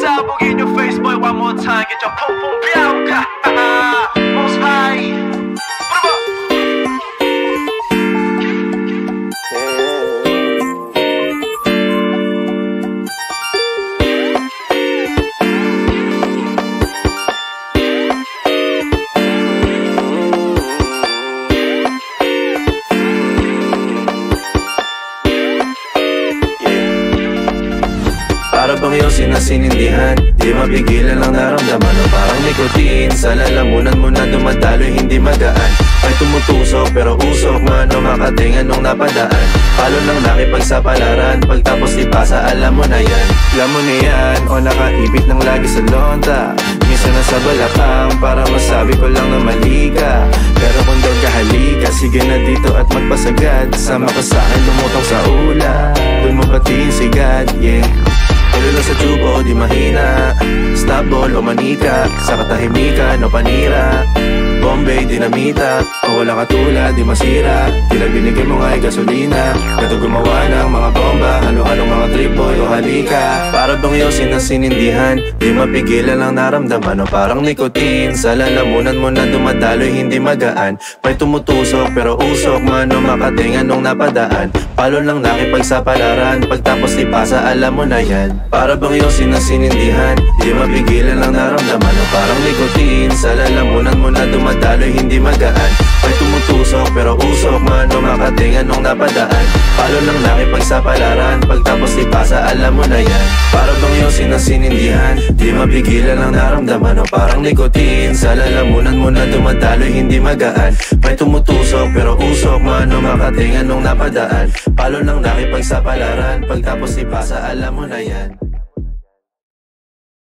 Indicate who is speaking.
Speaker 1: Pasabog in your face, boy, one more time. Get your pum pum biauka. Most high.
Speaker 2: Para bang yosin na sinindihan, di mapigilan ang naramdaman. O parang nicotine, sa lalamunan mo na dumadaloy, hindi magaan. May tumutusok pero usok man o makatingan nung napadaan. Palo ng nakipagsapalaran, pagtapos di pasa, alam mo na yan. Alam mo na yan, o nakaibit ng lagi sa lonta. Minsan nasa balakang, para masabi ko lang na mali ka. Pero kung daw kahalika, sige na dito at magpasagad. Sama ka sa'kin, lumutong sa ula, dun mo batiin si God, yeah. Tulila sa tubo o di mahina, stable o manika, sa katahimikan o panira, Bombay, dinamita, o walang katulad, di masira. Tila binigay mo nga'y gasolina, gato gumawa ng mga bomba, halo-halong mga trip boy o halika. Para bang yosin na sinindihan, di mapigilan ang naramdaman. O parang nicotine, sa lalamunan mo na dumadaloy, hindi magaan. May tumutusok pero usok man o makatingan nung napadaan. Palo lang nakipagsapalaran, pagtapos di pasa, alam mo na yan. Para bang yosin na sinindihan, di mapigilan ang naramdaman. O parang nicotine, sa lalamunan mo na dumadaloy, hindi magaan. May tumutusok pero usok man o makatingan nung napadaan. Palo lang nakipagsapalaran, pagtapos di pasa, alam mo na yan. Para bang yosin na sinindihan, di mapigilan ang naramdaman. O parang nicotine, sa lalamunan mo na dumadaloy, hindi magaan. May tumutusok pero usok man o makatingan nung napadaan. Palo lang nakipagsapalaran, pagtapos di pasa, alam mo na yan.